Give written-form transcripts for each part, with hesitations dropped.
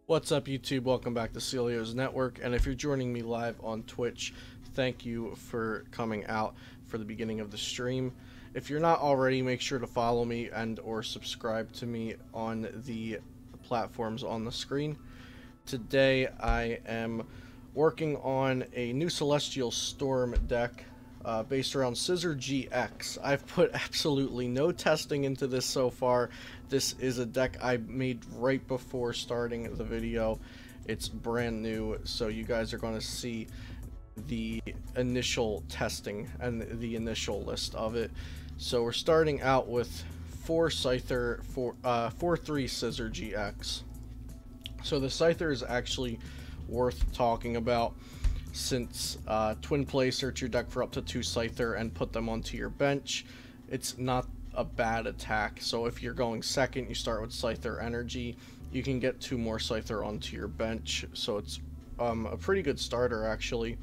What's up, YouTube? Welcome back to Celio's Network, and if you're joining me live on Twitch, thank you for coming out for the beginning of the stream. If you're not already, make sure to follow me and or subscribe to me on the platforms on the screen. Today I am working on a new Celestial Storm deck based around Scizor-GX. I've put absolutely no testing into this so far. This is a deck I made right before starting the video. It's brand new, so you guys are going to see the initial testing and the initial list of it. So we're starting out with 4 Scyther, 4-3 Scizor-GX. So the Scyther is actually worth talking about, since twin play, search your deck for up to 2 Scyther and put them onto your bench. It's not a bad attack, so if you're going second, you start with Scyther Energy, you can get 2 more Scyther onto your bench, so it's a pretty good starter actually.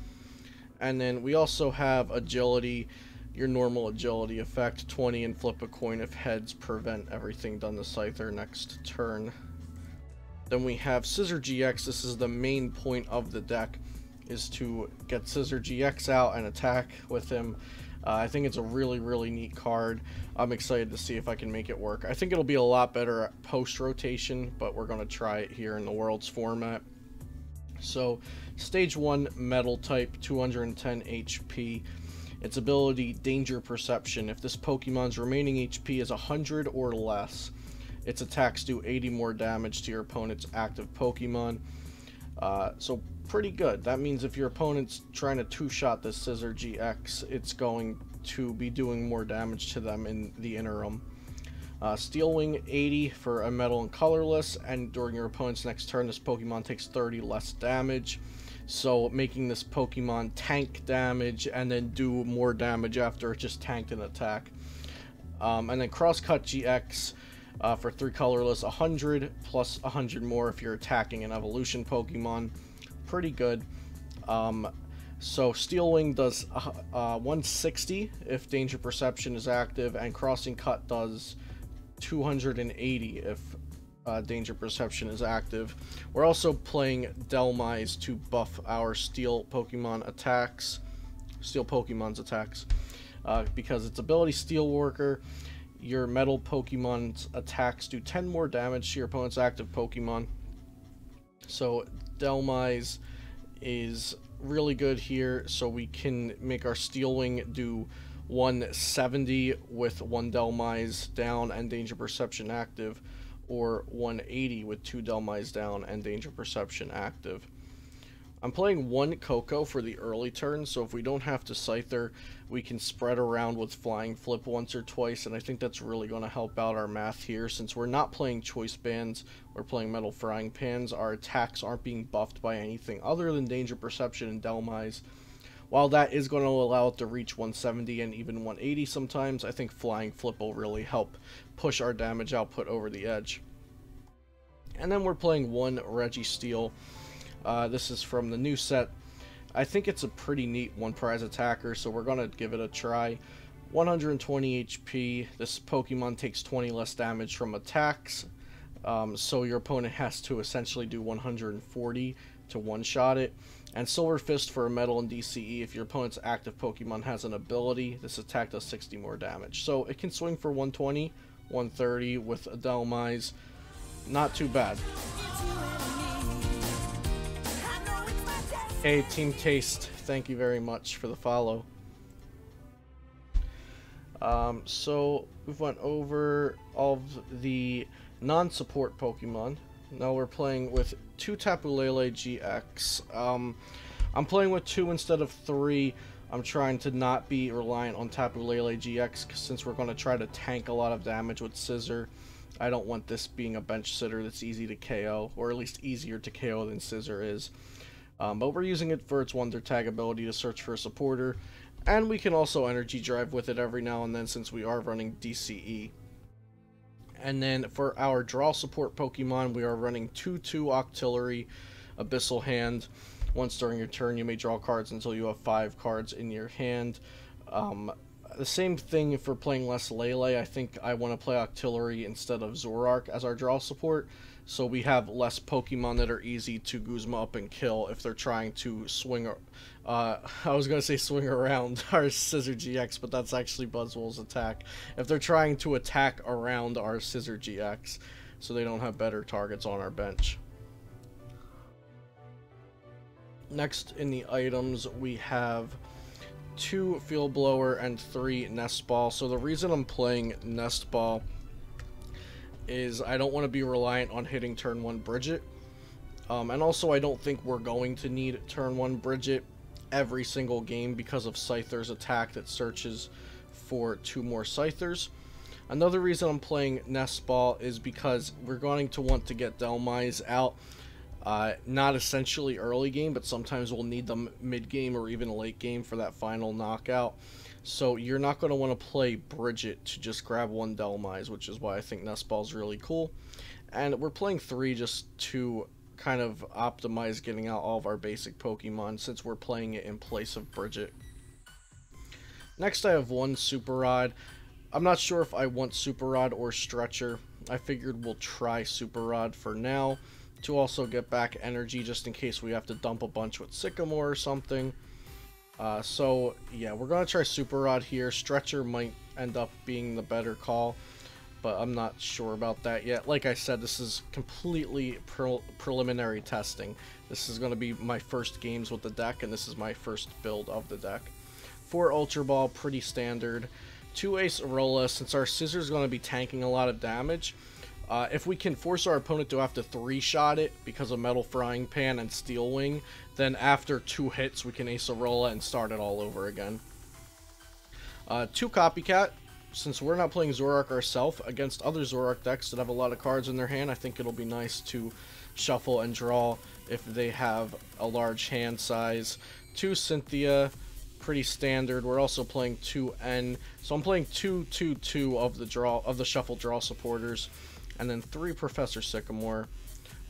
And then we also have Agility, your normal agility effect, 20 and flip a coin if heads, prevent everything done to Scyther next turn. Then we have Scizor-GX. This is the main point of the deck, is to get Scizor-GX out and attack with him. I think it's a really neat card. I'm excited to see if I can make it work. I think it'll be a lot better post-rotation, but we're going to try it here in the Worlds format. So, Stage 1 Metal type, 210 HP. Its ability, Danger Perception. If this Pokemon's remaining HP is 100 or less, its attacks do 80 more damage to your opponent's active Pokemon. So pretty good. That means if your opponent's trying to two-shot this Scizor-GX, it's going to be doing more damage to them in the interim. Steel Wing 80 for a Metal and Colorless, and during your opponent's next turn, this Pokemon takes 30 less damage. So making this Pokemon tank damage and then do more damage after it just tanked an attack. And then Crosscut GX for 3 Colorless, 100 plus 100 more if you're attacking an evolution Pokemon. Pretty good. So Steel Wing does 160 if Danger Perception is active, and Crossing Cut does 280 if Danger Perception is active. We're also playing Dhelmise to buff our Steel Pokemon's attacks, because its ability Steel Worker, your Metal Pokemon's attacks do 10 more damage to your opponent's active Pokemon. So Dhelmise is really good here, so we can make our Steel Wing do 170 with 1 Dhelmise down and Danger Perception active, or 180 with 2 Dhelmise down and Danger Perception active. I'm playing 1 Koko for the early turn, so if we don't have to Scyther, we can spread around with Flying Flip once or twice, and I think that's really going to help out our math here. Since we're not playing Choice Bands, we're playing Metal Frying Pans, our attacks aren't being buffed by anything other than Danger Perception and Dhelmise. While that is going to allow it to reach 170 and even 180 sometimes, I think Flying Flip will really help push our damage output over the edge. And then we're playing 1 Registeel. This is from the new set. I think it's a pretty neat 1 prize attacker, so we're going to give it a try. 120 HP. This Pokemon takes 20 less damage from attacks, so your opponent has to essentially do 140 to one-shot it. And Silver Fist for a Metal and DCE. If your opponent's active Pokemon has an ability, this attack does 60 more damage. So it can swing for 120, 130 with a Dhelmise. Not too bad. Hey, Team Taste, thank you very much for the follow. So we've went over all of the non-support Pokemon. Now we're playing with 2 Tapu Lele-GX. I'm playing with 2 instead of 3. I'm trying to not be reliant on Tapu Lele-GX, since we're going to try to tank a lot of damage with Scizor. I don't want this being a bench sitter that's easy to KO, or at least easier to KO than Scizor is. But we're using it for its Wonder Tag ability to search for a supporter, and we can also Energy Drive with it every now and then since we are running DCE. And then for our draw support Pokemon, we are running 2/2 Octillery Abyssal Hand. Once during your turn, you may draw cards until you have 5 cards in your hand. The same thing for playing less Lele. I think I want to play Octillery instead of Zoroark as our draw support, so we have less Pokemon that are easy to Guzma up and kill if they're trying to swing. I was gonna say swing around our Scizor-GX, but that's actually Buzzwole's attack. If they're trying to attack around our Scizor-GX, so they don't have better targets on our bench. Next in the items, we have 2 Field Blower and 3 Nest Ball. So the reason I'm playing Nest Ball is I don't want to be reliant on hitting turn 1 Bridget. And also I don't think we're going to need turn 1 Bridget every single game because of Scyther's attack that searches for 2 more Scythers. Another reason I'm playing Nest Ball is because we're going to want to get Dhelmise out. Not essentially early game, but sometimes we'll need them mid-game or even late game for that final knockout. So you're not going to want to play Bridget to just grab 1 Dhelmise, which is why I think Nest Ball is really cool. And we're playing 3 just to kind of optimize getting out all of our basic Pokemon, since we're playing it in place of Bridget. Next I have 1 Super Rod. I'm not sure if I want Super Rod or Stretcher. I figured we'll try Super Rod for now, to also get back energy just in case we have to dump a bunch with Sycamore or something. So yeah, we're going to try Super Rod here. Stretcher might end up being the better call, but I'm not sure about that yet. Like I said, this is completely preliminary testing. This is going to be my first games with the deck, and this is my first build of the deck. 4 Ultra Ball, pretty standard. 2 Acerola, since our Scizor is going to be tanking a lot of damage. If we can force our opponent to have to 3-shot it because of Metal Frying Pan and Steel Wing, then after 2 hits we can Acerola and start it all over again. 2 Copycat, since we're not playing Zoroark ourselves, against other Zoroark decks that have a lot of cards in their hand, I think it'll be nice to shuffle and draw if they have a large hand size. 2 Cynthia, pretty standard. We're also playing 2 N, so I'm playing 2 of the shuffle draw supporters. And then 3 Professor Sycamore.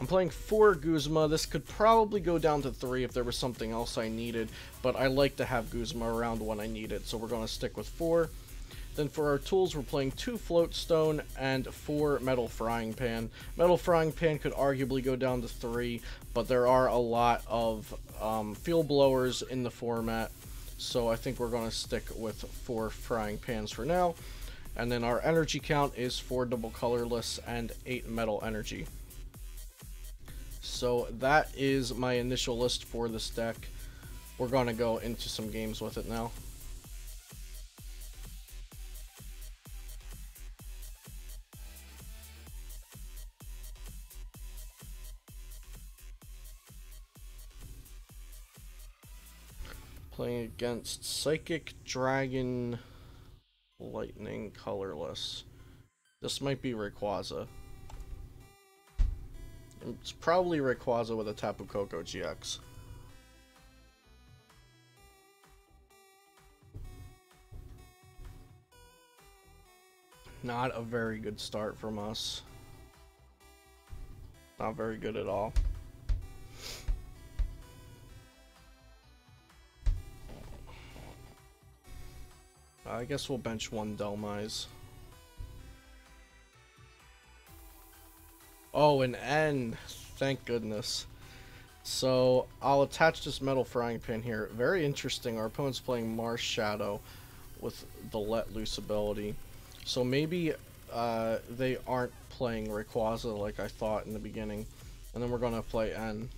I'm playing 4 Guzma. This could probably go down to 3 if there was something else I needed, but I like to have Guzma around when I need it, so we're going to stick with 4. Then for our tools, we're playing 2 Float Stone and 4 Metal Frying Pan. Metal Frying Pan could arguably go down to 3, but there are a lot of Field Blowers in the format, so I think we're going to stick with 4 Frying Pans for now. And then our energy count is 4 double colorless and 8 metal energy. So that is my initial list for this deck. We're going to go into some games with it now. Playing against Psychic, Dragon, Lightning, Colorless. This might be Rayquaza. It's probably Rayquaza with a Tapu Koko GX. Not a very good start from us. Not very good at all. I guess we'll bench 1 Dhelmise. Oh, an N. Thank goodness. So, I'll attach this Metal Frying Pan here. Very interesting. Our opponent's playing Mars Shadow with the Let Loose ability. So maybe they aren't playing Rayquaza like I thought in the beginning. And then we're going to play N.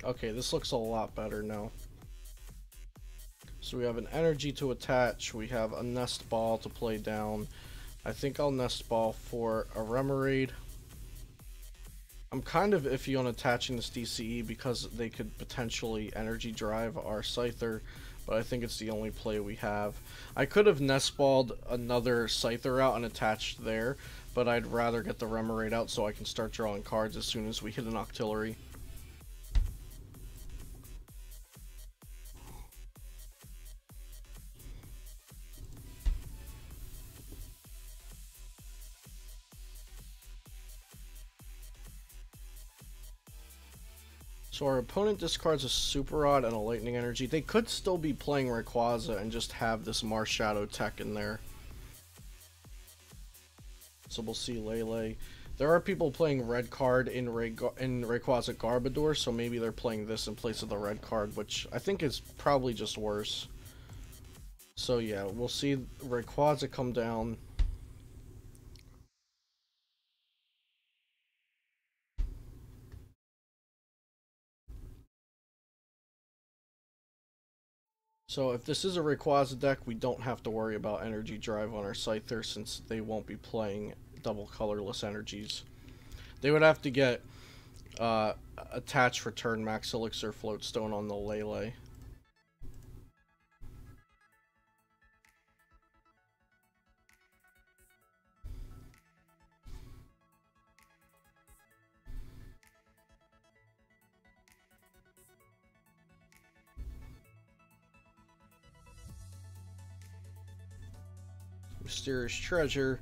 Okay, this looks a lot better now. So we have an energy to attach, we have a Nest Ball to play down. I think I'll Nest Ball for a Remoraid. I'm kind of iffy on attaching this DCE because they could potentially energy drive our Scyther, but I think it's the only play we have. I could have Nest Balled another Scyther out and attached there, but I'd rather get the Remoraid out so I can start drawing cards as soon as we hit an Octillery. So our opponent discards a Super Rod and a Lightning Energy. They could still be playing Rayquaza and just have this Mars Shadow tech in there. so we'll see Lele. There are people playing red card in Rayquaza Garbodor, so maybe they're playing this in place of the red card, which I think is probably just worse. So yeah, we'll see Rayquaza come down. So if this is a Rayquaza deck, we don't have to worry about Energy Drive on our Scyther since they won't be playing double colorless energies. They would have to get attach return Max Elixir Float Stone on the Lele. Mysterious Treasure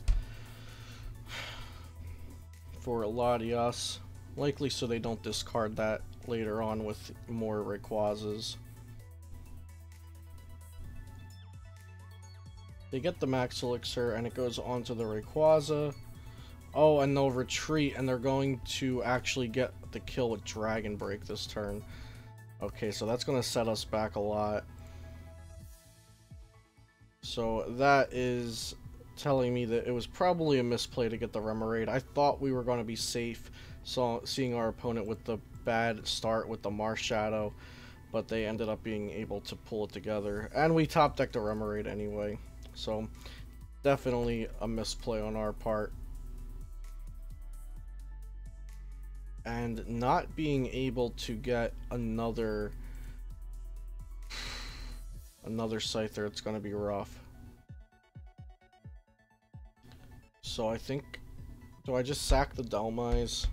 for Latias, likely so they don't discard that later on with more Rayquazas. They get the Max Elixir and it goes onto the Rayquaza. Oh, and they'll retreat and they're going to actually get the kill with Dragon Break this turn. Okay, so that's going to set us back a lot. So that is telling me that it was probably a misplay to get the Remoraid. I thought we were going to be safe, so seeing our opponent with the bad start with the Marshadow, but they ended up being able to pull it together. And we top decked the Remoraid anyway, so definitely a misplay on our part. And not being able to get another Scyther, it's going to be rough. So I think, do I just sack the Dhelmise?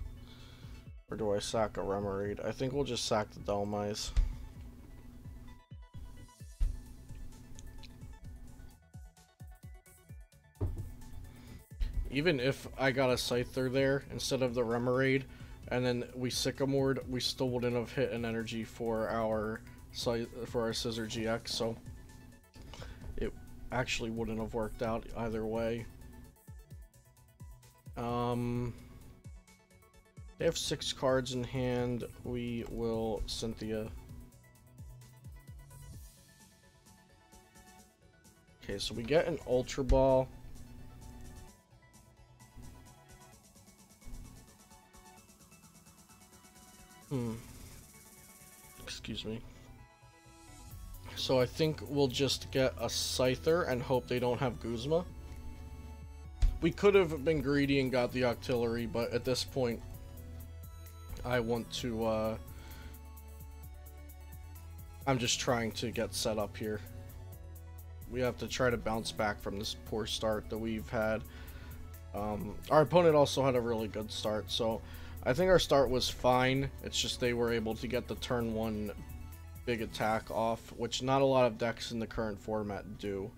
Or do I sack a Remoraid? I think we'll just sack the Dhelmise. Even if I got a Scyther there instead of the Remoraid, and then we Sycamored, we still wouldn't have hit an energy for our Scizor-GX, so it actually wouldn't have worked out either way. They have 6 cards in hand. We will Cynthia. Okay, so we get an Ultra Ball. Excuse me. So I think we'll just get a Scyther and hope they don't have Guzma. We could have been greedy and got the Octillery, but at this point, I want to, I'm just trying to get set up here. We have to try to bounce back from this poor start that we've had. Our opponent also had a really good start, so I think our start was fine. It's just they were able to get the turn 1 big attack off, which not a lot of decks in the current format do.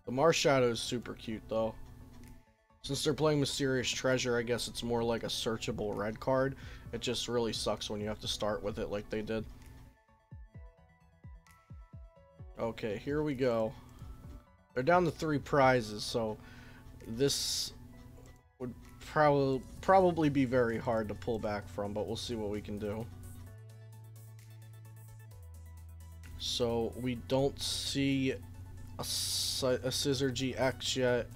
The Marshadow is super cute though. Since they're playing Mysterious Treasure, I guess it's more like a searchable red card. It just really sucks when you have to start with it like they did. Okay, here we go. They're down to 3 prizes, so this would probably be very hard to pull back from, but we'll see what we can do. So we don't see a Scizor-GX yet.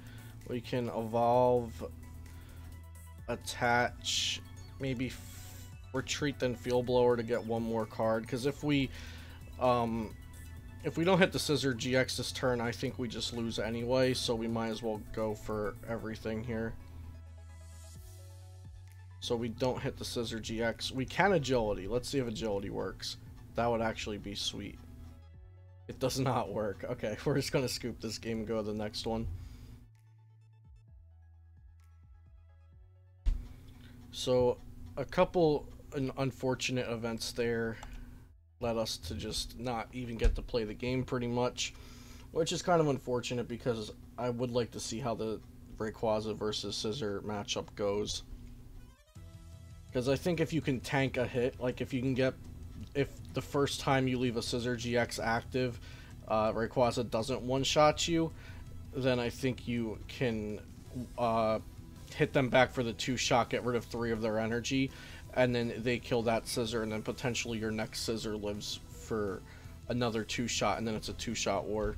We can evolve, attach, maybe retreat, then Field Blower to get 1 more card. Because if we don't hit the Scizor-GX this turn, I think we just lose anyway. So we might as well go for everything here. So we don't hit the Scizor-GX. We can Agility. Let's see if Agility works. That would actually be sweet. It does not work. Okay, we're just going to scoop this game and go to the next one. So, a couple unfortunate events there led us to just not even get to play the game pretty much, which is kind of unfortunate because I would like to see how the Rayquaza versus Scizor matchup goes. Because I think if you can tank a hit, like if you can get, if the first time you leave a Scizor-GX active Rayquaza doesn't one-shot you, then I think you can hit them back for the 2-shot, get rid of 3 of their energy, and then they kill that Scizor, and then potentially your next Scizor lives for another 2-shot, and then it's a 2-shot war.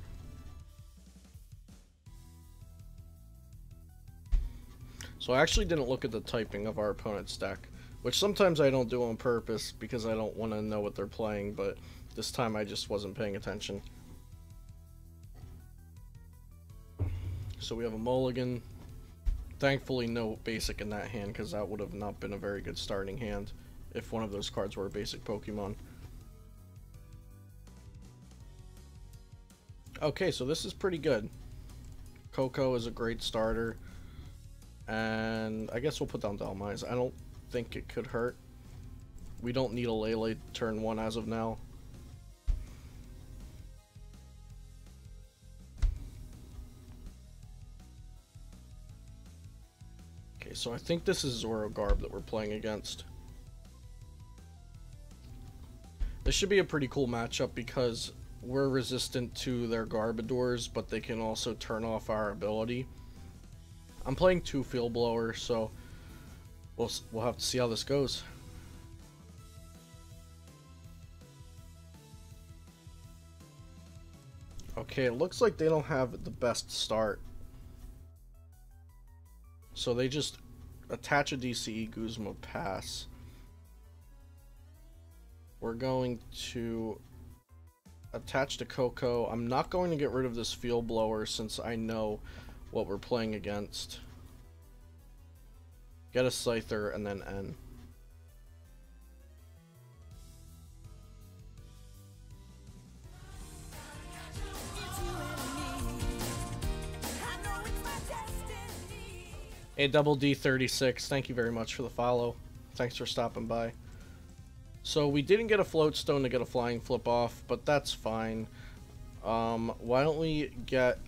So I actually didn't look at the typing of our opponent's deck, which sometimes I don't do on purpose because I don't want to know what they're playing, but this time I just wasn't paying attention. So we have a mulligan. Thankfully no basic in that hand, because that would have not been a very good starting hand if one of those cards were a basic Pokemon. Okay, so this is pretty good. Koko is a great starter. And I guess we'll put down Dhelmise. I don't think it could hurt. We don't need a Lele turn 1 as of now. Okay, so I think this is Zorogarb that we're playing against. This should be a pretty cool matchup because we're resistant to their Garbodors, but they can also turn off our ability. I'm playing 2 Field Blower, so we'll have to see how this goes. Okay, it looks like they don't have the best start. So they just attach a DCE Guzma pass. We're going to attach to Koko. I'm not going to get rid of this Field Blower since I know what we're playing against. Get a Scyther and then N. A double D 36, thank you very much for the follow. Thanks for stopping by. So we didn't get a Float Stone to get a Flying Flip off, but that's fine. Why don't we get...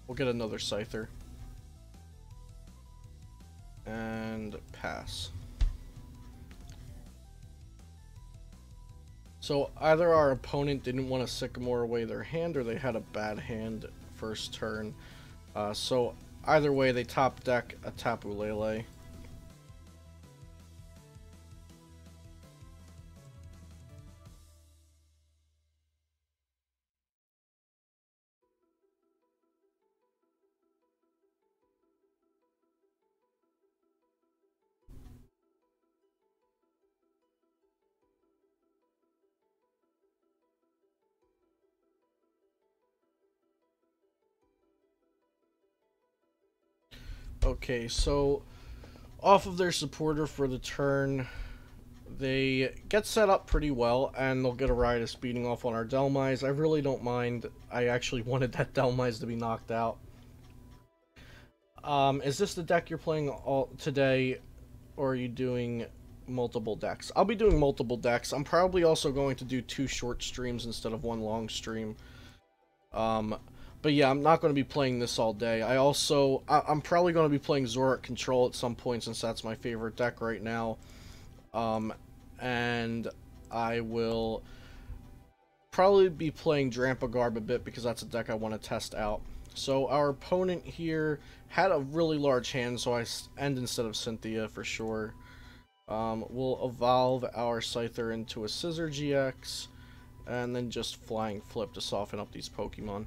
We'll get another Scyther. And pass. So either our opponent didn't want to Sycamore away their hand, or they had a bad hand first turn. So either way, they top deck a Tapu Lele. Okay, so off of their supporter for the turn, they get set up pretty well, and they'll get a Riot speeding off on our Dhelmise. I really don't mind. I actually wanted that Dhelmise to be knocked out. Is this the deck you're playing all today, or are you doing multiple decks? I'll be doing multiple decks. I'm probably also going to do 2 short streams instead of 1 long stream. But yeah, I'm not going to be playing this all day. I'm probably going to be playing Zoroark Control at some point since that's my favorite deck right now. And I will probably be playing Drampagarb a bit because that's a deck I want to test out. So our opponent here had a really large hand, so I end instead of Cynthia for sure. We'll evolve our Scyther into a Scizor-GX, and then just Flying Flip to soften up these Pokemon.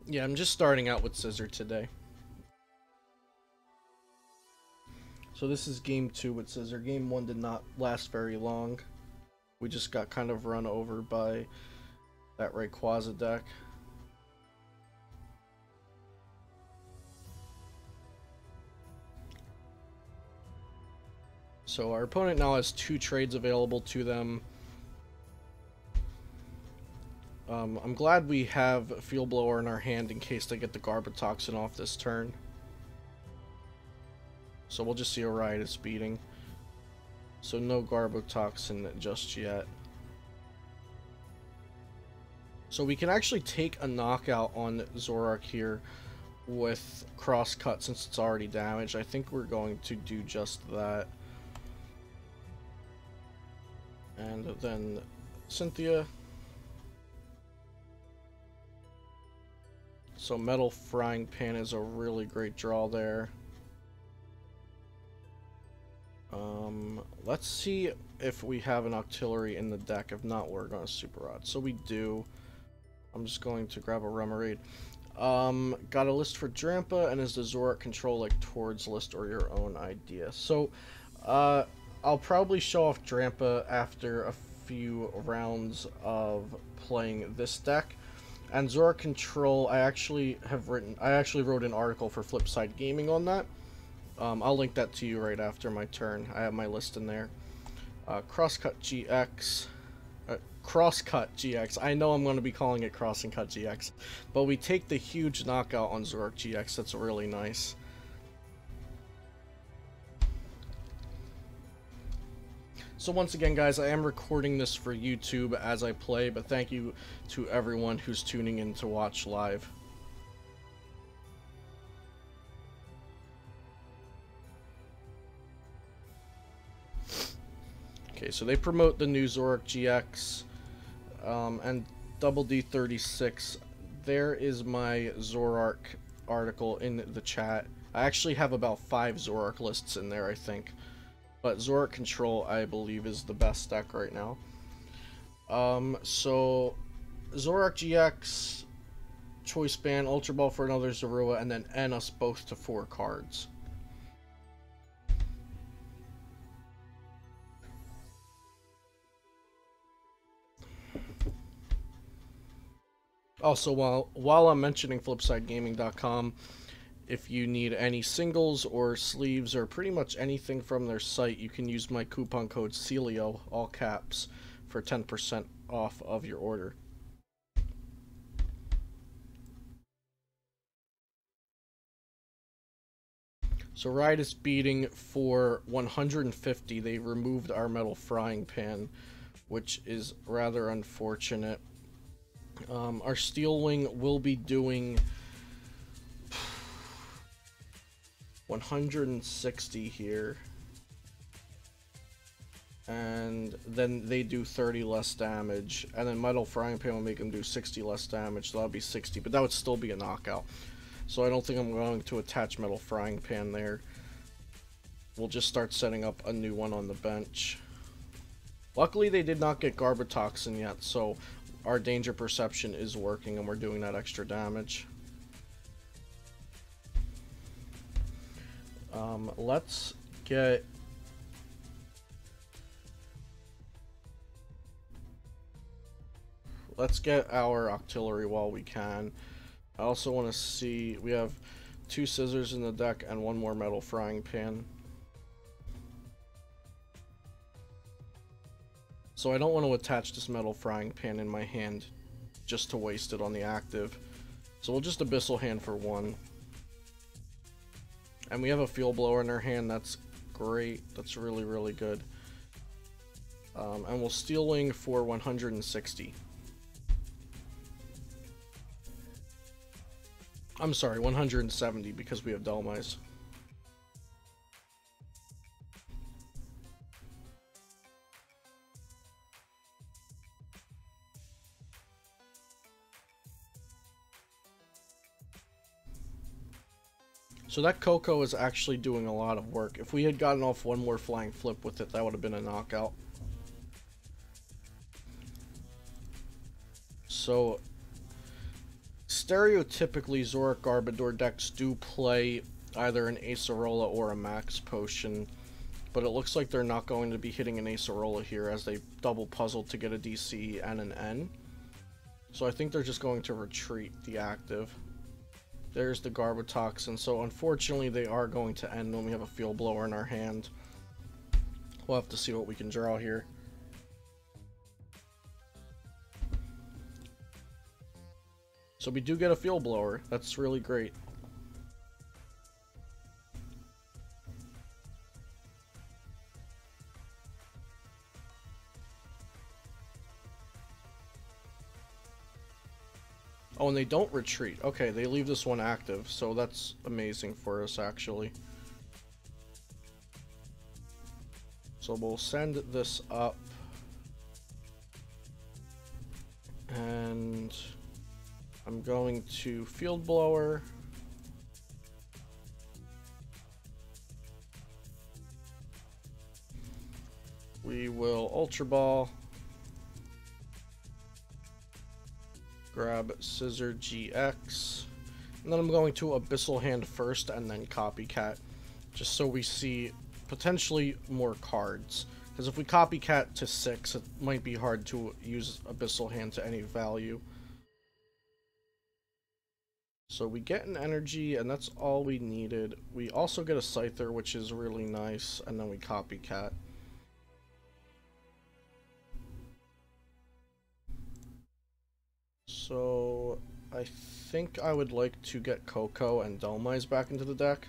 Yeah, I'm just starting out with Scizor today. So this is game 2 with Scizor. Game 1 did not last very long. We just got kind of run over by that Rayquaza deck. So our opponent now has 2 trades available to them. I'm glad we have a Field Blower in our hand in case they get the Garbotoxin off this turn. So we'll just see a Riot speeding. So no Garbotoxin just yet. So we can actually take a knockout on Zoroark here with Crosscut since it's already damaged. I think we're going to do just that. And then Cynthia. So Metal Frying Pan is a really great draw there. Let's see if we have an Octillery in the deck. If not, we're going to Super Rod. So we do. I'm just going to grab a Remoraid. Got a list for Drampa, and is the Zoroark control like towards list or your own idea? So, I'll probably show off Drampa after a few rounds of playing this deck. And Zoroark control, I actually wrote an article for Flipside Gaming on that. I'll link that to you right after my turn. I have my list in there. Crosscut GX. Crosscut GX. I know I'm going to be calling it Cross and Cut GX. But we take the huge knockout on Zoroark GX. That's really nice. So once again, guys, I am recording this for YouTube as I play, but thank you to everyone who's tuning in to watch live. Okay, so they promote the new Zoroark GX, and Double D36. There is my Zoroark article in the chat. I actually have about 5 Zoroark lists in there, I think. But Zoroark Control, I believe, is the best deck right now. So Zoroark GX, Choice Band, Ultra Ball for another Zorua, and then N us both to 4 cards. Also, while I'm mentioning FlipsideGaming.com, if you need any singles or sleeves or pretty much anything from their site, you can use my coupon code CELIO, all caps, for 10% off of your order. So Ride is beating for 150. They removed our Metal Frying Pan, which is rather unfortunate. Our Steel Wing will be doing 160 here, and then they do 30 less damage, and then Metal Frying Pan will make them do 60 less damage, so that'll be 60, but that would still be a knockout. So I don't think I'm going to attach Metal Frying Pan there. We'll just start setting up a new one on the bench. Luckily they did not get Garbotoxin yet, so our danger perception is working and we're doing that extra damage. Let's get our Octillery while we can. I also want to see, we have 2 Scizors in the deck and 1 more Metal Frying Pan. So I don't want to attach this Metal Frying Pan in my hand just to waste it on the active. So we'll just Abyssal Hand for 1. And we have a Field Blower in our hand. That's great. That's really, really good. And we'll Steel Wing for 160. I'm sorry, 170 because we have Dhelmise. So that Koko is actually doing a lot of work. If we had gotten off 1 more Flying Flip with it, that would have been a knockout. So, stereotypically, Zoroark Garbodor decks do play either an Acerola or a Max Potion, but it looks like they're not going to be hitting an Acerola here as they double puzzled to get a DC and an N. So I think they're just going to retreat the active. There's the Garbotoxin, so unfortunately they are going to end when we have a Field Blower in our hand. We'll have to see what we can draw here. So we do get a Field Blower. That's really great. Oh, and they don't retreat. Okay, they leave this one active, so that's amazing for us, actually. So we'll send this up. And I'm going to Field Blower. We will Ultra Ball. Grab Scizor-GX. And then I'm going to Abyssal Hand first and then Copycat. Just so we see potentially more cards. Because if we Copycat to 6, it might be hard to use Abyssal Hand to any value. So we get an energy, and that's all we needed. We also get a Scyther, which is really nice, and then we Copycat. So I think I would like to get Koko and Dhelmise back into the deck.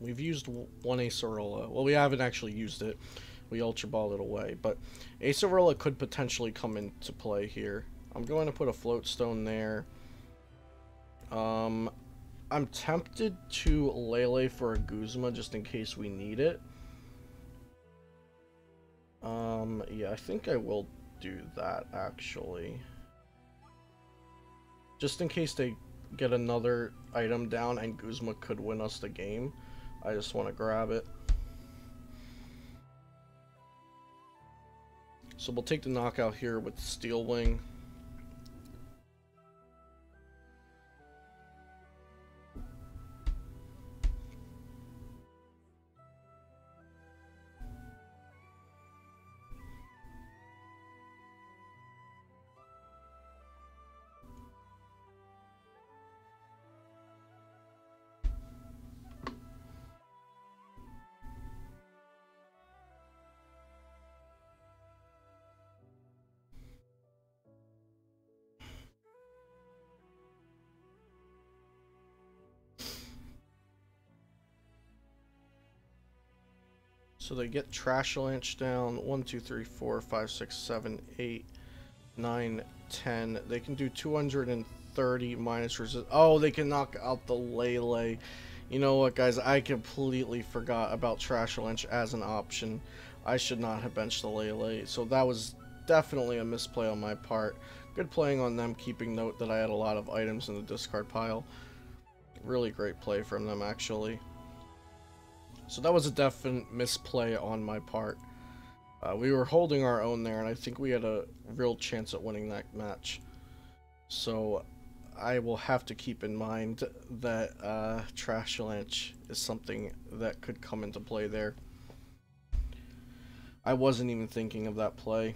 We've used one Acerola. Well, we haven't actually used it. We Ultra Ball it away, but Acerola could potentially come into play here. I'm going to put a Float Stone there. I'm tempted to Lele for a Guzma just in case we need it. Yeah, I think I will do that actually. Just in case they get another item down and Guzma could win us the game. I just want to grab it. So we'll take the knockout here with Steel Wing. So they get Trashalanche down. 1, 2, 3, 4, 5, 6, 7, 8, 9, 10. They can do 230 minus resist. Oh, they can knock out the Lele. You know what, guys? I completely forgot about Trashalanche as an option. I should not have benched the Lele. So that was definitely a misplay on my part. Good playing on them, keeping note that I had a lot of items in the discard pile. Really great play from them, actually. So that was a definite misplay on my part. We were holding our own there, and I think we had a real chance at winning that match. So I will have to keep in mind that Trashalanche is something that could come into play there. I wasn't even thinking of that play.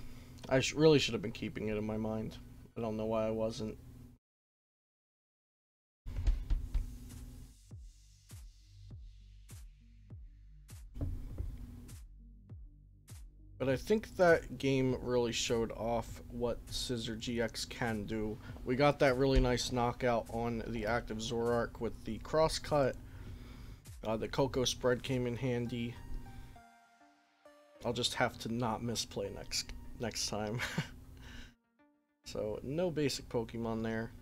I really should have been keeping it in my mind. I don't know why I wasn't. But I think that game really showed off what Scizor-GX can do. We got that really nice knockout on the active Zoroark with the crosscut. The Koko spread came in handy. I'll just have to not misplay next time. So no basic Pokemon there.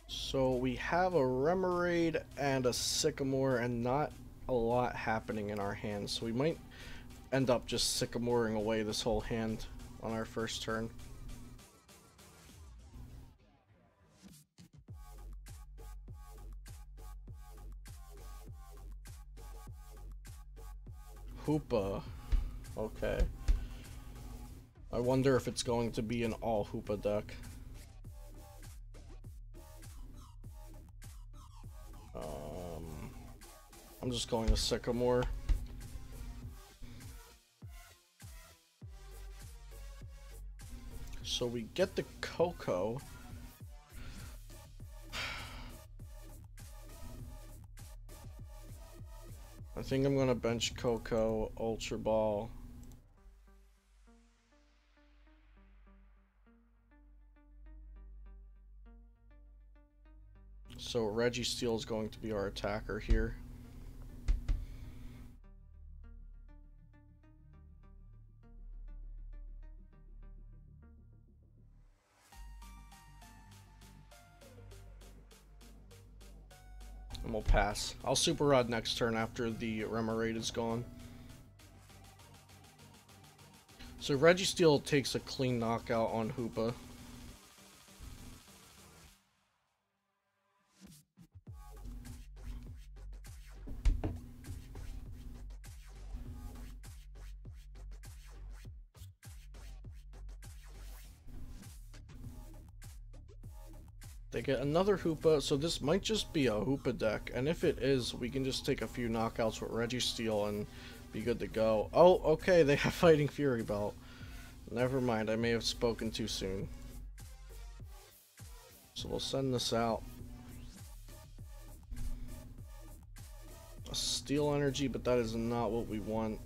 So we have a Remoraid and a Sycamore, and not a lot happening in our hands. So we might end up just Sycamoring away this whole hand on our first turn. Hoopa. Okay. I wonder if it's going to be an all Hoopa deck. I'm just going to Sycamore. So we get the Koko. I think I'm going to bench Koko, Ultra Ball. So Registeel is going to be our attacker here. And we'll pass. I'll Super Rod next turn after the Remoraid is gone. So Registeel takes a clean knockout on Hoopa. They get another Hoopa, so this might just be a Hoopa deck, and if it is, we can just take a few knockouts with Registeel and be good to go. Oh, okay, they have Fighting Fury Belt. Never mind, I may have spoken too soon. So we'll send this out. A Steel Energy, but that is not what we want.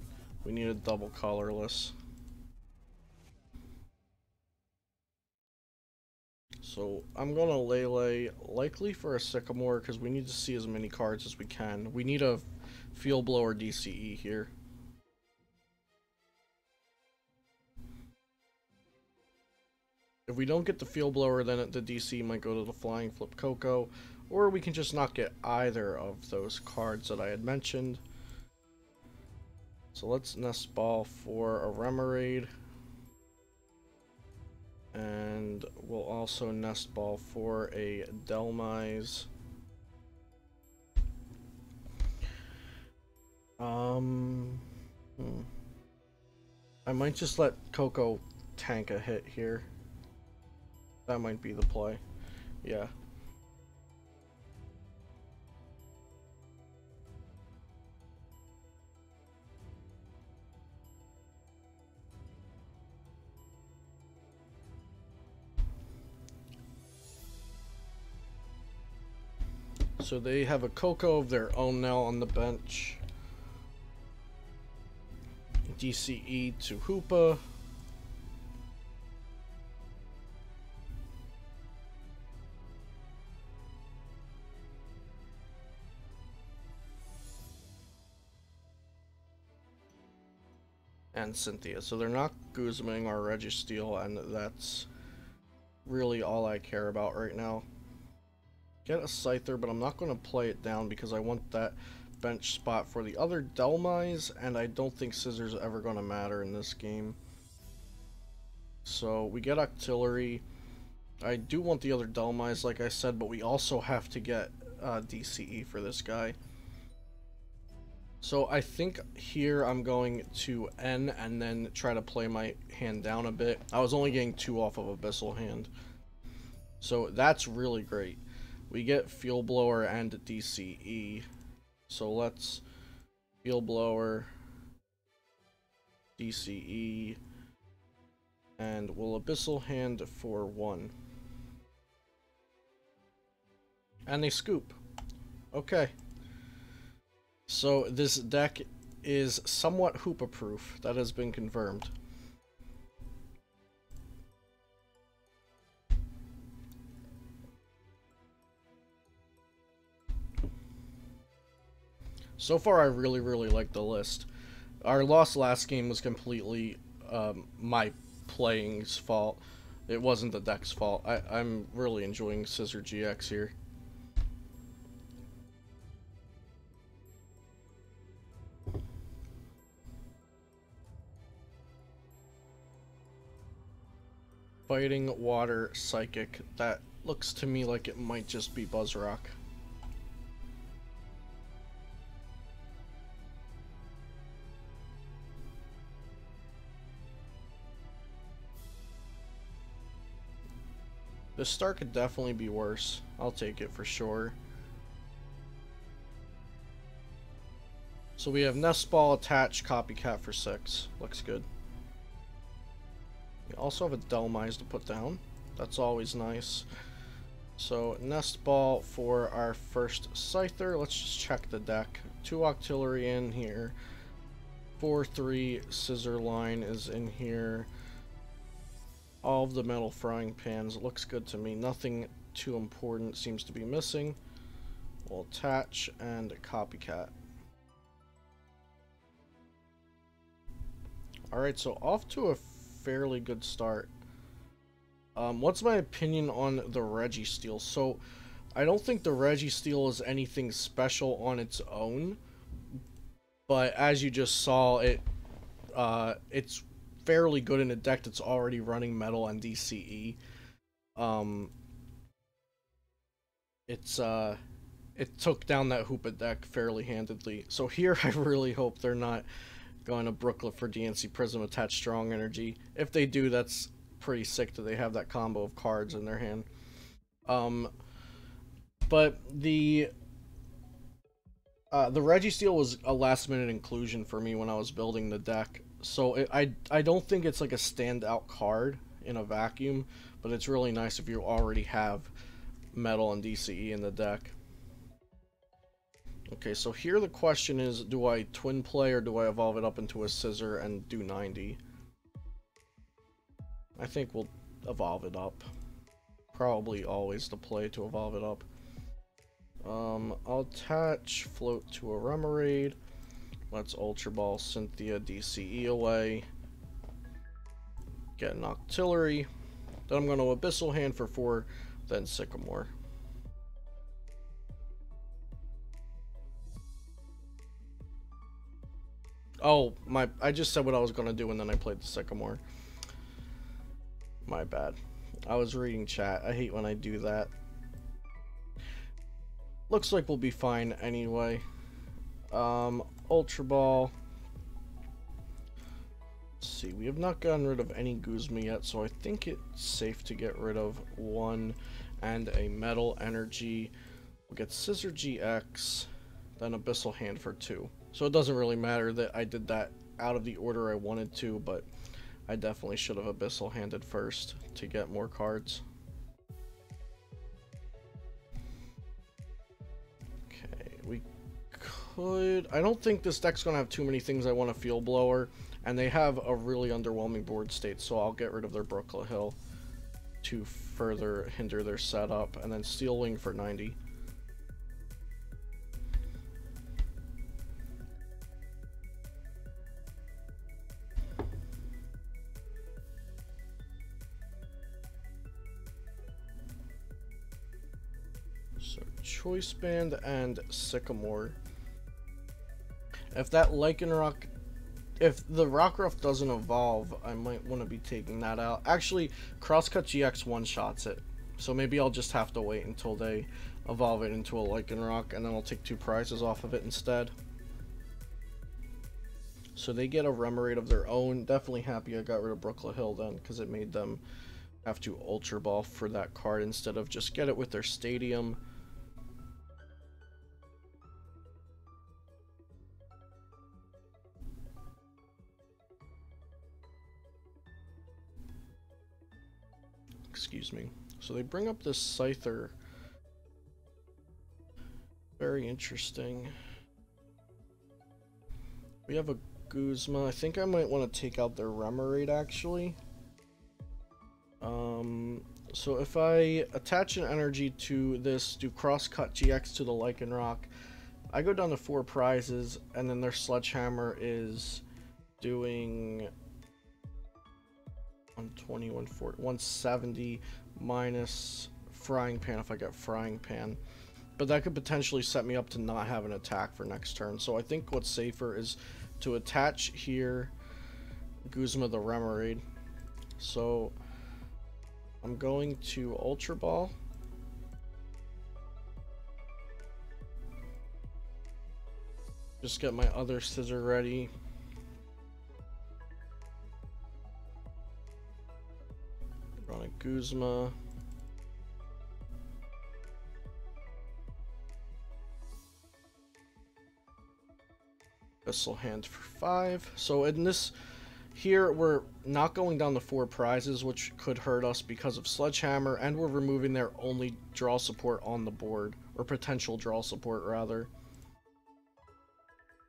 We need a double Colorless. So I'm gonna Lele, likely for a Sycamore, because we need to see as many cards as we can. We need a Field Blower DCE here. If we don't get the Field Blower, then the DC might go to the Flying Flip Koko, or we can just not get either of those cards that I had mentioned. So let's Nest Ball for a Remoraid. And we'll also Nest Ball for a Dhelmise. I might just let Koko tank a hit here. That might be the play. Yeah. So they have a Koko of their own now on the bench. DCE to Hoopa. And Cynthia. So they're not Guzmaing or Registeel, and that's really all I care about right now. Get a Scyther, but I'm not going to play it down because I want that bench spot for the other Dhelmise, and I don't think Scizor's ever going to matter in this game. So we get Octillery. I do want the other Dhelmise, like I said, but we also have to get DCE for this guy. So I think here I'm going to N and then try to play my hand down a bit. I was only getting 2 off of Abyssal Hand. So that's really great. We get Field Blower and DCE. So let's Field Blower, DCE, and we'll Abyssal Hand for 1. And they scoop. Okay. So this deck is somewhat Hoopa proof. That has been confirmed. So far, I really like the list. Our loss last game was completely my playing's fault. It wasn't the deck's fault. I'm really enjoying Scizor-GX here. Fighting Water Psychic. That looks to me like it might just be Buzzrock. This start could definitely be worse. I'll take it for sure. So we have Nest Ball attached, Copycat for 6. Looks good. We also have a Dhelmise to put down. That's always nice. So Nest Ball for our first Scyther. Let's just check the deck. 2 Octillery in here. 4-3 Scizor line is in here. All of the Metal Frying Pans. Looks good to me. Nothing too important seems to be missing. We'll attach and Copycat. Alright, so off to a fairly good start. What's my opinion on the Registeel? So I don't think the Registeel is anything special on its own, but as you just saw, it's fairly good in a deck that's already running Metal and DCE. It took down that Hoopa deck fairly handedly. So here I really hope they're not going to Brooklet for DNC Prism attach Strong Energy. If they do, that's pretty sick that they have that combo of cards in their hand. But the Registeel was a last minute inclusion for me when I was building the deck. So I don't think it's like a standout card in a vacuum, but it's really nice if you already have Metal and DCE in the deck. Okay, so here the question is, do I twin play or do I evolve it up into a Scizor and do 90? I think we'll evolve it up. Probably always the play to evolve it up. I'll attach Float to a Remoraid. Let's Ultra Ball Cynthia DCE away. Get an Octillery. Then I'm going to Abyssal Hand for 4, then Sycamore. Oh, I just said what I was going to do and then I played the Sycamore. My bad. I was reading chat. I hate when I do that. Looks like we'll be fine anyway. Ultra Ball. Let's see, we have not gotten rid of any Guzma yet, so I think it's safe to get rid of 1 and a Metal Energy. We'll get Scizor-GX, then Abyssal Hand for 2. So it doesn't really matter that I did that out of the order I wanted to, but I definitely should have Abyssal Handed first to get more cards. Okay, we could... I don't think this deck's going to have too many things I want to Field Blower, and they have a really underwhelming board state, so I'll get rid of their Brooklet Hill to further hinder their setup, and then Steel Wing for 90. So Choice Band and Sycamore. If that Lycanroc, if the Rockruff doesn't evolve, I might want to be taking that out. Actually, Crosscut GX one-shots it, so maybe I'll just have to wait until they evolve it into a Lycanroc, and then I'll take 2 prizes off of it instead. So they get a Remoraid of their own. Definitely happy I got rid of Brooklet Hill then, because it made them have to Ultra Ball for that card instead of just get it with their Stadium. Excuse me. So they bring up this Scyther. Very interesting. We have a Guzma. I think I might want to take out their Remoraid actually. So if I attach an energy to this, do Crosscut GX to the Lycanroc, I go down to 4 prizes, and then their Sledgehammer is doing 120, 140, 170 minus Frying Pan if I get Frying Pan. But that could potentially set me up to not have an attack for next turn. So I think what's safer is to attach here Guzma the Remoraid. So I'm going to Ultra Ball. Just get my other Scizor ready. Run a Guzma. Abyssal Hand for 5. So in this here, we're not going down the 4 prizes, which could hurt us because of Sledgehammer, and we're removing their only draw support on the board, or potential draw support rather.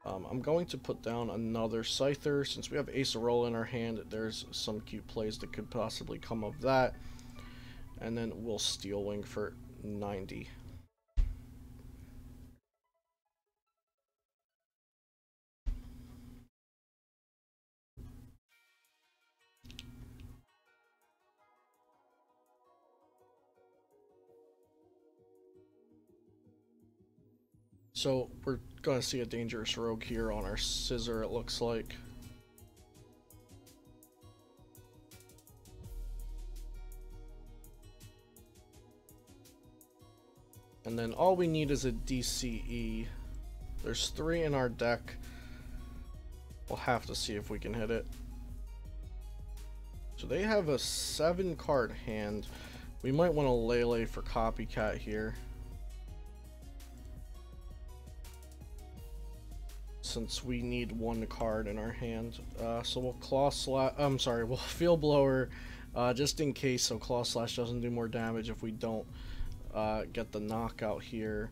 I'm going to put down another Scyther. Since we have Acerola in our hand, there's some cute plays that could possibly come of that. And then we'll Steel Wing for 90. So we're going to see a dangerous rogue here on our Scizor, it looks like. And then all we need is a DCE. There's 3 in our deck. We'll have to see if we can hit it. So they have a 7-card hand. We might want to Lele for Copycat here, since we need 1 card in our hand. So we'll we'll Field Blower just in case, so Claw Slash doesn't do more damage if we don't get the knockout here.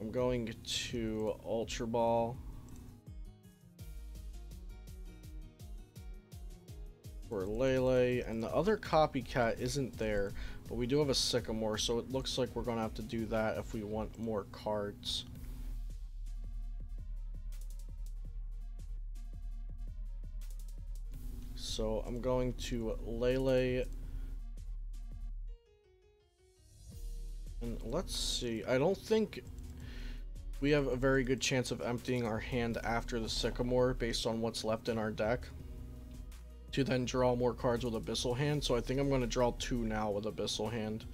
I'm going to Ultra Ball for Lele, and the other Copycat isn't there, but we do have a Sycamore, so it looks like we're gonna have to do that if we want more cards. So I'm going to Lele, and let's see, I don't think we have a very good chance of emptying our hand after the Sycamore based on what's left in our deck to then draw more cards with Abyssal Hand, so I think I'm going to draw 2 now with Abyssal Hand.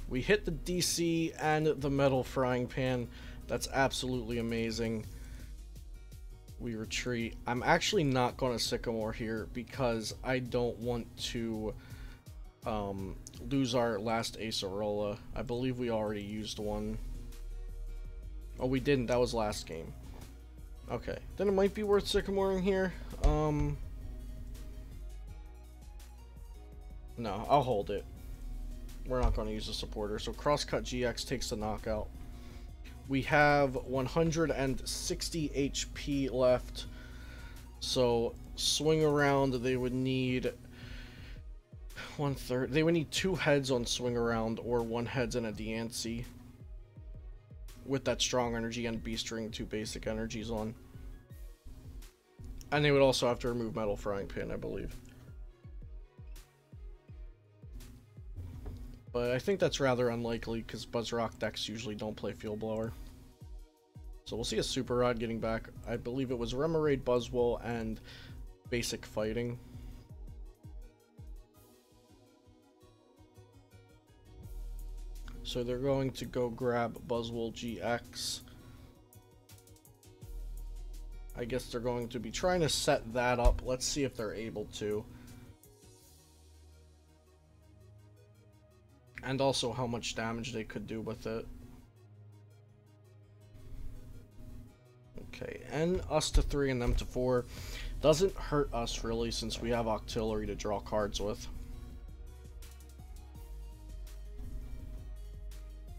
We hit the DC and the Metal Frying Pan. That's absolutely amazing. We retreat. I'm actually not going to Sycamore here because I don't want to lose our last Acerola. I believe we already used one. Oh, we didn't. That was last game. Okay, then it might be worth Sycamoring here. No, I'll hold it. We're not going to use a supporter. So Crosscut GX takes the knockout. We have 160 HP left. So swing around, they would need 1/3. They would need 2 heads on swing around, or 1 heads and a Diancie with that strong energy and Beast Ring, 2 basic energies on. And they would also have to remove Metal Frying Pan, I believe. But I think that's rather unlikely because Buzzrock decks usually don't play Field Blower. So we'll see a Super Rod getting back. I believe it was Remoraid, Buzzwole, and basic fighting. So they're going to go grab Buzzwole GX. I guess they're going to be trying to set that up. Let's see if they're able to. And also how much damage they could do with it. Okay, and us to 3 and them to 4. Doesn't hurt us really since we have Octillery to draw cards with.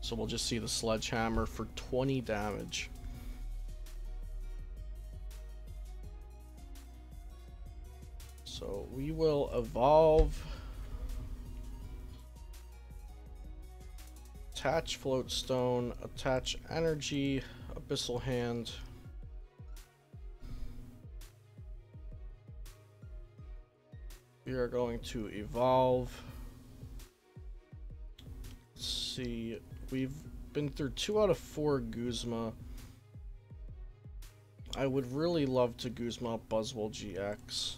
So we'll just see the Sledgehammer for 20 damage. So we will evolve. Attach Float Stone, attach Energy, Abyssal Hand. We are going to evolve. Let's see. We've been through 2 out of 4 Guzma. I would really love to Guzma Buzzwole GX.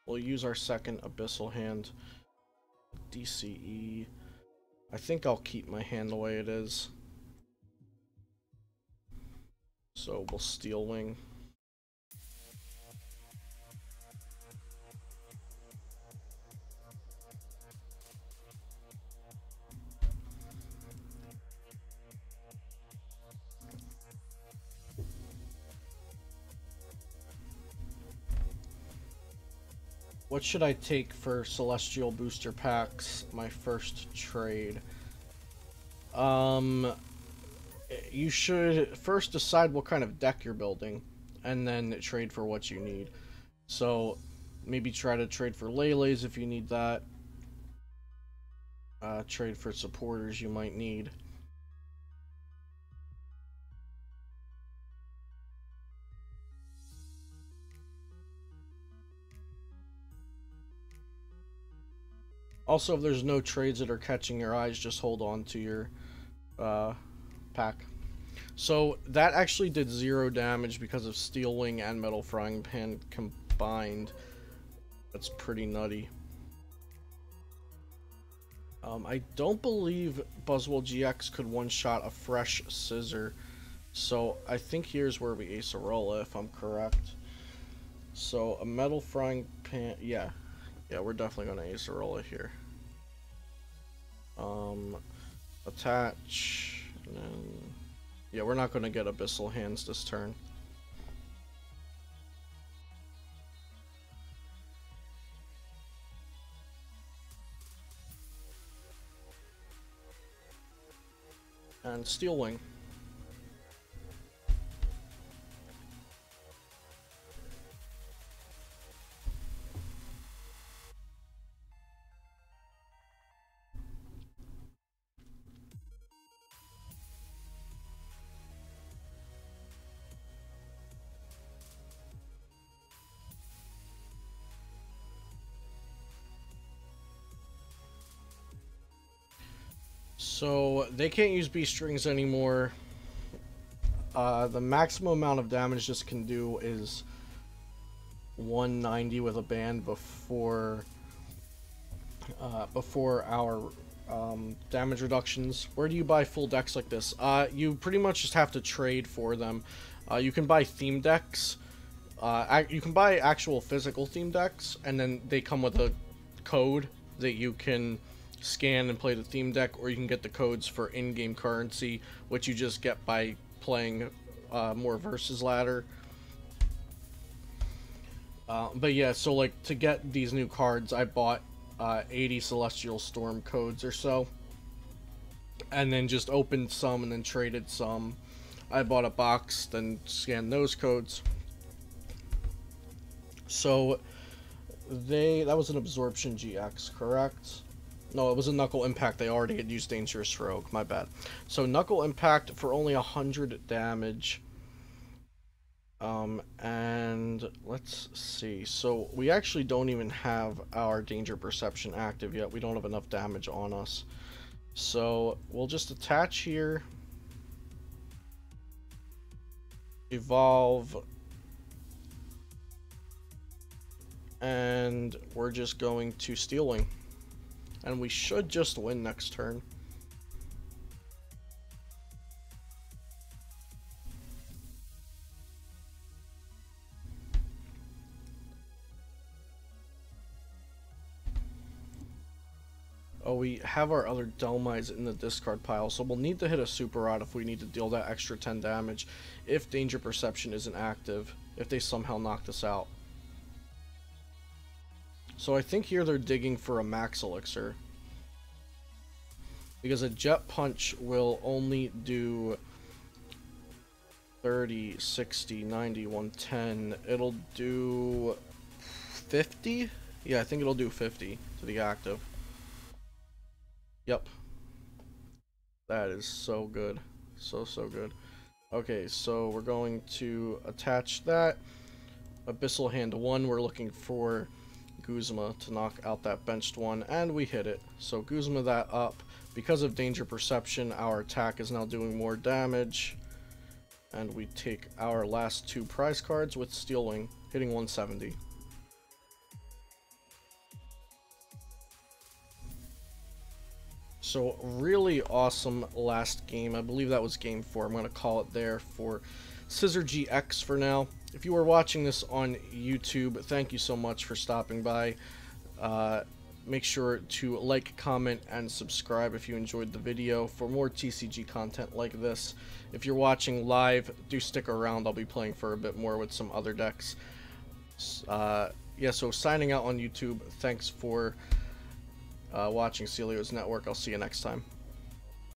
We'll use our second Abyssal Hand. DCE. I think I'll keep my hand the way it is. So we'll Steel Wing. What should I take for Celestial Booster Packs, my first trade? You should first decide what kind of deck you're building, and then trade for what you need. So, maybe try to trade for Lele's if you need that. Trade for supporters you might need. Also, if there's no trades that are catching your eyes, just hold on to your pack. So that actually did 0 damage because of Steel Wing and Metal Frying Pan combined. That's pretty nutty. I don't believe Buzzwole GX could one-shot a fresh Scizor, so I think here's where we Acerola, if I'm correct. So a Metal Frying Pan, yeah, we're definitely gonna Acerola here. Attach, and then, yeah, we're not gonna get Abyssal Hands this turn. And Steel Wing. So they can't use B-strings anymore. The maximum amount of damage this can do is 190 with a band before our damage reductions. Where do you buy full decks like this? You pretty much just have to trade for them. You can buy theme decks. You can buy actual physical theme decks, and then they come with a code that you can scan and play the theme deck, or you can get the codes for in-game currency, which you just get by playing more versus ladder. But yeah, so like to get these new cards, I bought 80 Celestial Storm codes or so, and then just opened some and then traded some. I bought a box, then scanned those codes. So that was an Absorption GX, correct? No, it was a Knuckle Impact. They already had used Dangerous Rogue. My bad. So Knuckle Impact for only 100 damage. And let's see. So we actually don't even have our Danger Perception active yet. We don't have enough damage on us. So we'll just attach here. Evolve. And we're just going to Steel Wing. And we should just win next turn. Oh, we have our other Dhelmise in the discard pile, so we'll need to hit a Super Rod if we need to deal that extra 10 damage if Danger Perception isn't active, if they somehow knock this out. So I think here they're digging for a Max Elixir, because a Jet Punch will only do 30, 60, 90, 110. It'll do 50? Yeah, I think it'll do 50 to the active. Yep. That is so good. So good. Okay, so we're going to attach that. Abyssal Hand 1, we're looking for Guzma to knock out that benched one, and we hit it. So Guzma that up. Because of Danger Perception, our attack is now doing more damage. And we take our last 2 prize cards with Steel Wing, hitting 170. So really awesome last game. I believe that was game 4. I'm going to call it there for Scizor-GX for now. If you are watching this on YouTube, thank you so much for stopping by. Make sure to like, comment, and subscribe if you enjoyed the video for more TCG content like this. If you're watching live, do stick around. I'll be playing for a bit more with some other decks. Yeah, so signing out on YouTube. Thanks for watching Celio's Network. I'll see you next time.